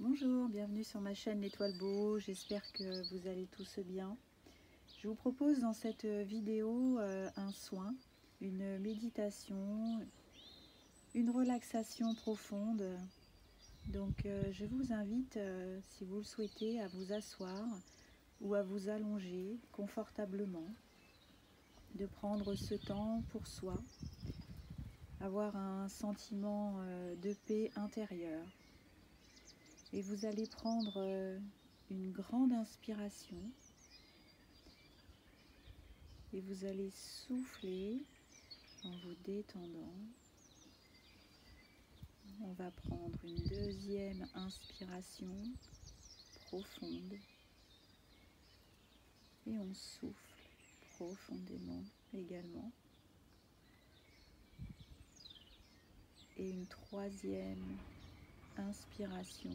Bonjour, bienvenue sur ma chaîne L'Étoile Beau, j'espère que vous allez tous bien. Je vous propose dans cette vidéo un soin, une méditation, une relaxation profonde. Donc je vous invite, si vous le souhaitez, à vous asseoir ou à vous allonger confortablement, de prendre ce temps pour soi, avoir un sentiment de paix intérieure. Et vous allez prendre une grande inspiration et vous allez souffler en vous détendant. On va prendre une deuxième inspiration profonde et on souffle profondément également. Et une troisième inspiration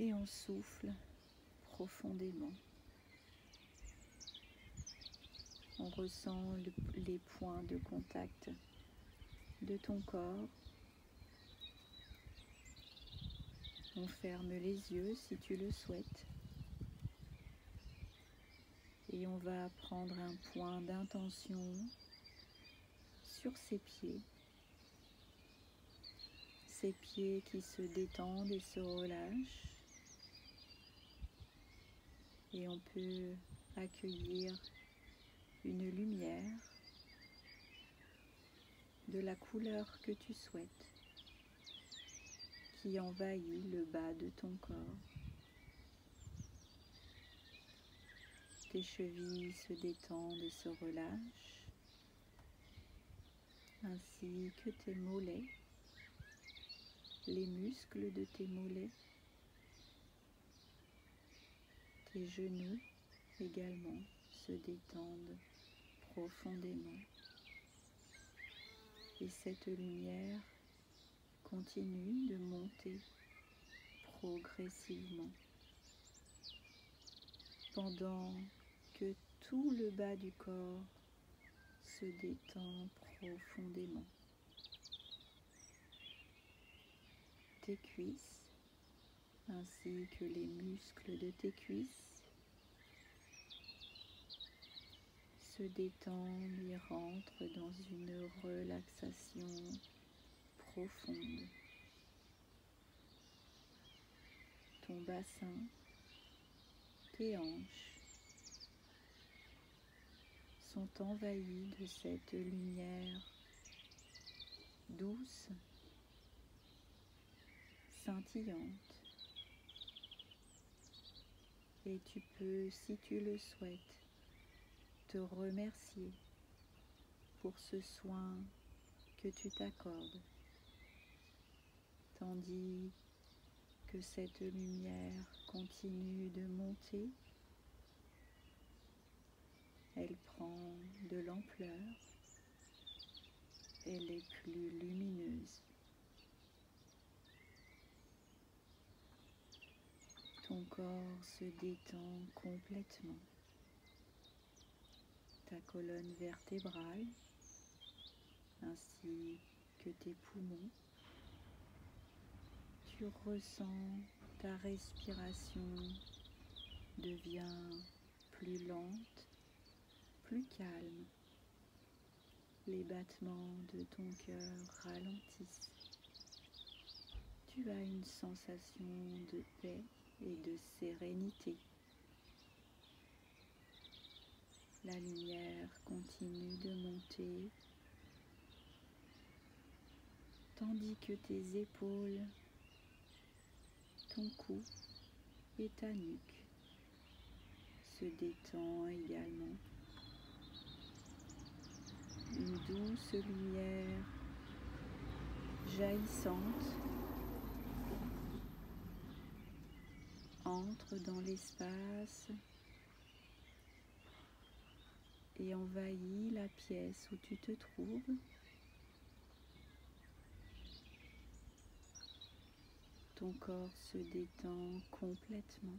et on souffle profondément. On ressent les points de contact de ton corps. On ferme les yeux si tu le souhaites. Et on va prendre un point d'intention sur ses pieds. Ces pieds qui se détendent et se relâchent. Et on peut accueillir une lumière de la couleur que tu souhaites qui envahit le bas de ton corps. Tes chevilles se détendent et se relâchent, ainsi que tes mollets, les muscles de tes mollets, tes genoux également se détendent profondément. Et cette lumière continue de monter progressivement pendant que tout le bas du corps se détend profondément. Tes cuisses ainsi que les muscles de tes cuisses se détendent et rentrent dans une relaxation profonde. Ton bassin, tes hanches sont envahis de cette lumière douce, scintillante. Et tu peux, si tu le souhaites, te remercier pour ce soin que tu t'accordes, tandis que cette lumière continue de monter. Elle prend de l'ampleur, elle est plus lumineuse. Ton corps se détend complètement. Ta colonne vertébrale ainsi que tes poumons. Tu ressens ta respiration devient plus lente, plus calme. Les battements de ton cœur ralentissent. Tu as une sensation de paix et de sérénité. La lumière continue de monter, tandis que tes épaules, ton cou et ta nuque se détendent également. Une douce lumière jaillissante entre dans l'espace et envahit la pièce où tu te trouves. Ton corps se détend complètement.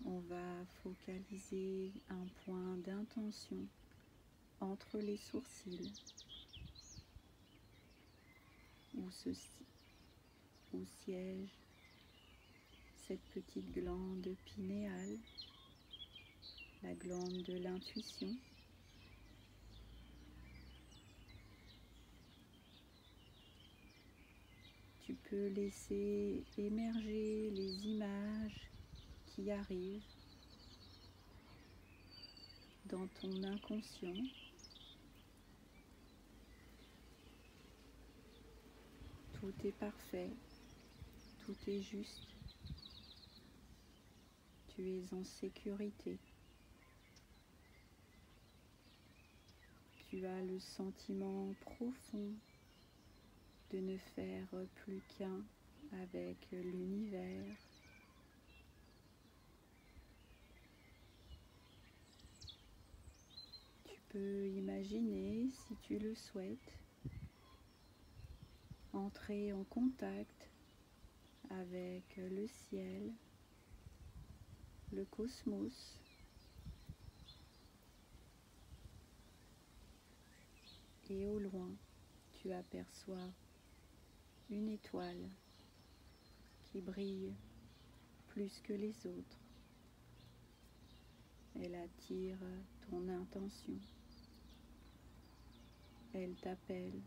On va focaliser un point d'intention entre les sourcils où siège cette petite glande pinéale, la glande de l'intuition. Tu peux laisser émerger les images qui arrivent dans ton inconscient. Tout est parfait, tout est juste. Tu es en sécurité. Tu as le sentiment profond de ne faire plus qu'un avec l'univers. Tu peux imaginer, si tu le souhaites, entrer en contact avec le ciel, le cosmos, et au loin, tu aperçois une étoile qui brille plus que les autres. Elle attire ton intention. Elle t'appelle.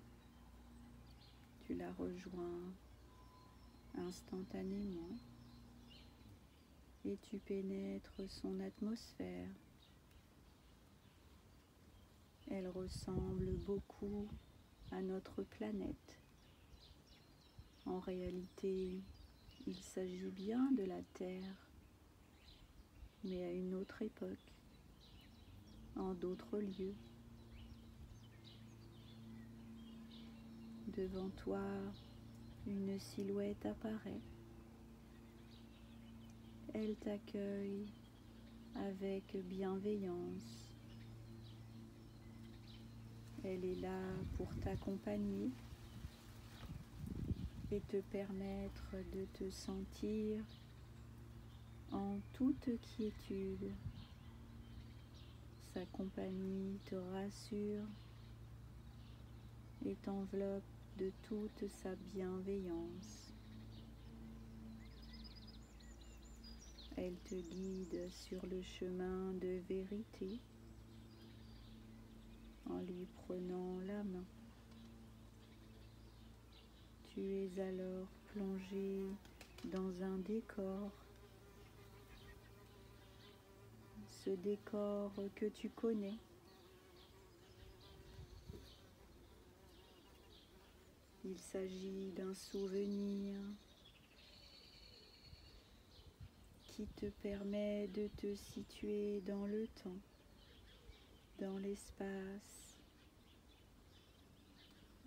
Tu la rejoins instantanément et tu pénètres son atmosphère. Elle ressemble beaucoup à notre planète. En réalité, il s'agit bien de la Terre, mais à une autre époque, en d'autres lieux. Devant toi, une silhouette apparaît. Elle t'accueille avec bienveillance. Elle est là pour t'accompagner et te permettre de te sentir en toute quiétude. Sa compagnie te rassure et t'enveloppe de toute sa bienveillance. Elle te guide sur le chemin de vérité en lui prenant la main. Tu es alors plongé dans un décor, ce décor que tu connais. Il s'agit d'un souvenir qui te permet de te situer dans le temps, dans l'espace,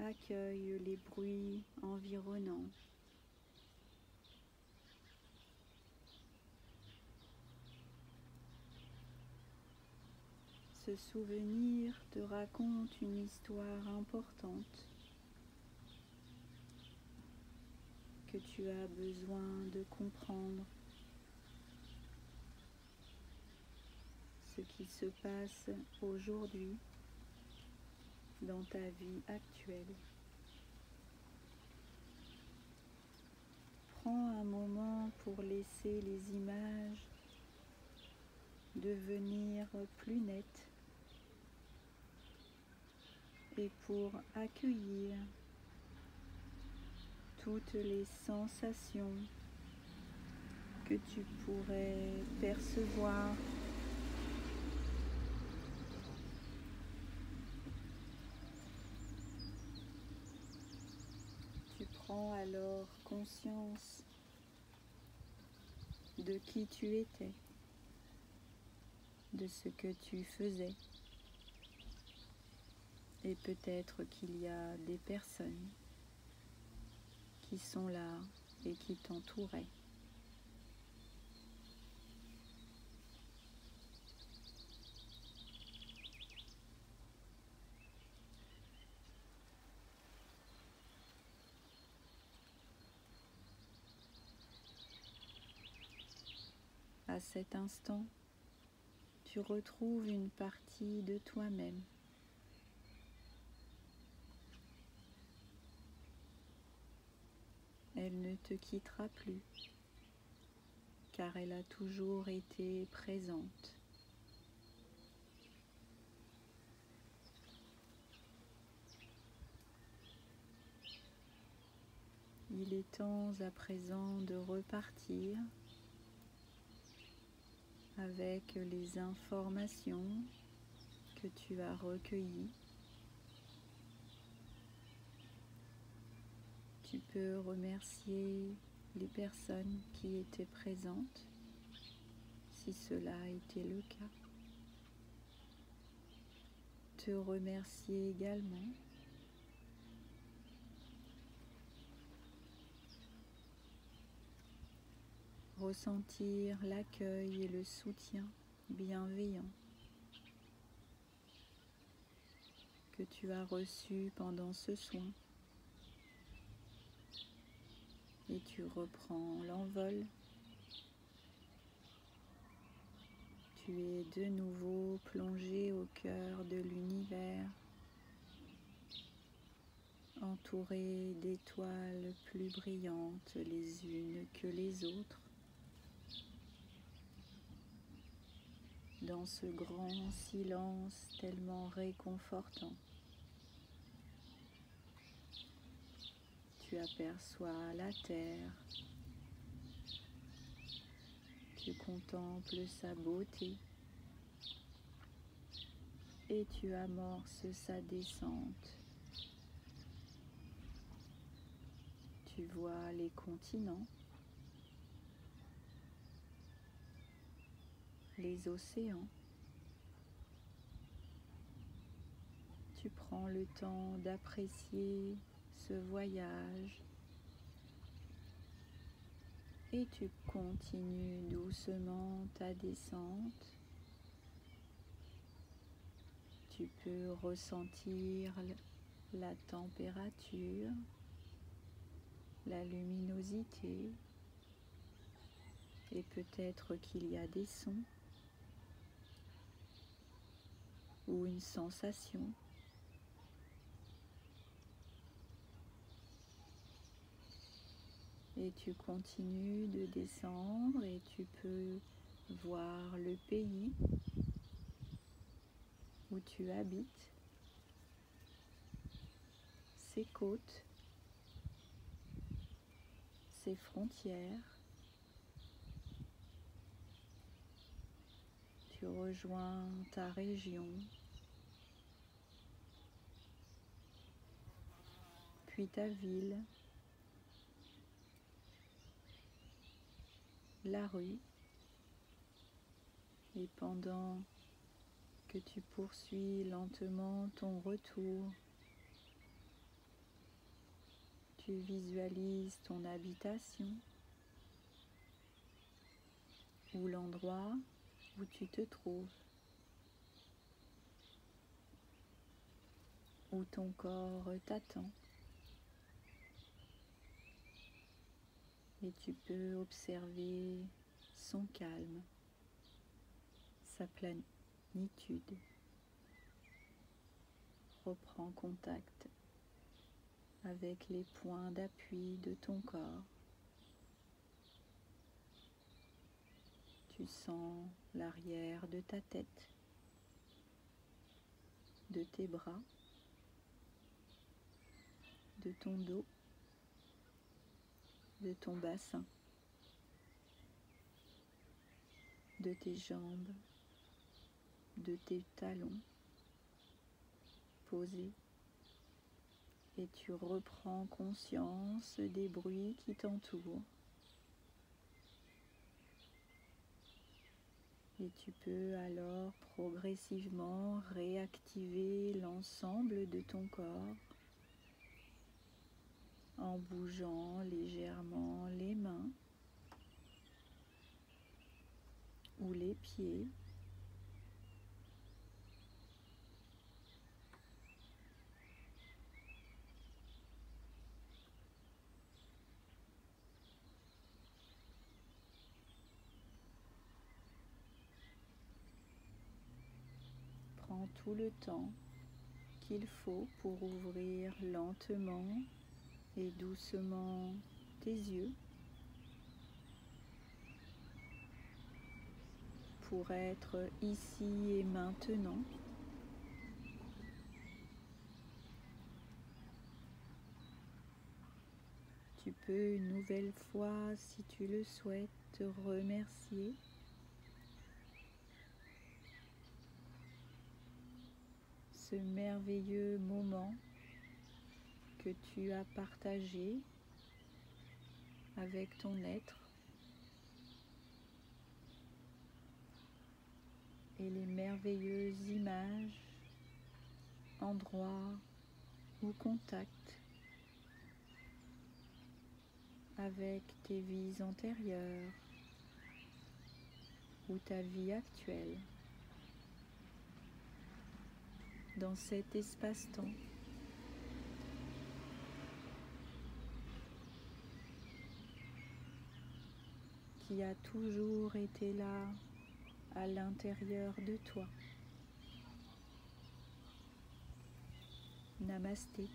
accueille les bruits environnants. Ce souvenir te raconte une histoire importante que tu as besoin de comprendre. Ce qui se passe aujourd'hui dans ta vie actuelle. Prends un moment pour laisser les images devenir plus nettes et pour accueillir toutes les sensations que tu pourrais percevoir. Tu prends alors conscience de qui tu étais, de ce que tu faisais. Et peut-être qu'il y a des personnes qui sont là et qui t'entouraient. À cet instant, tu retrouves une partie de toi-même. Elle ne te quittera plus, car elle a toujours été présente. Il est temps à présent de repartir avec les informations que tu as recueillies. Tu peux remercier les personnes qui étaient présentes, si cela était le cas. Te remercier également. Ressentir l'accueil et le soutien bienveillant que tu as reçu pendant ce soin. Et tu reprends l'envol. Tu es de nouveau plongé au cœur de l'univers, entouré d'étoiles plus brillantes les unes que les autres, dans ce grand silence tellement réconfortant. Tu aperçois la terre, tu contemples sa beauté et tu amorces sa descente. Tu vois les continents, les océans. Tu prends le temps d'apprécier ce voyage et tu continues doucement ta descente. Tu peux ressentir la température, la luminosité et peut-être qu'il y a des sons ou une sensation. Et tu continues de descendre et tu peux voir le pays où tu habites, ses côtes, ses frontières. Tu rejoins ta région, puis ta ville, la rue, et pendant que tu poursuis lentement ton retour, tu visualises ton habitation ou l'endroit où tu te trouves, où ton corps t'attend. Et tu peux observer son calme, sa plénitude. Reprends contact avec les points d'appui de ton corps. Tu sens l'arrière de ta tête, de tes bras, de ton dos, de ton bassin, de tes jambes, de tes talons posés, et tu reprends conscience des bruits qui t'entourent. Et tu peux alors progressivement réactiver l'ensemble de ton corps en bougeant légèrement les mains ou les pieds. tout le temps qu'il faut pour ouvrir lentement et doucement tes yeux, pour être ici et maintenant. Tu peux une nouvelle fois, si tu le souhaites, te remercier ce merveilleux moment que tu as partagé avec ton être et les merveilleuses images, endroits ou contacts avec tes vies antérieures ou ta vie actuelle dans cet espace-temps. Qui a toujours été là à l'intérieur de toi. Namasté.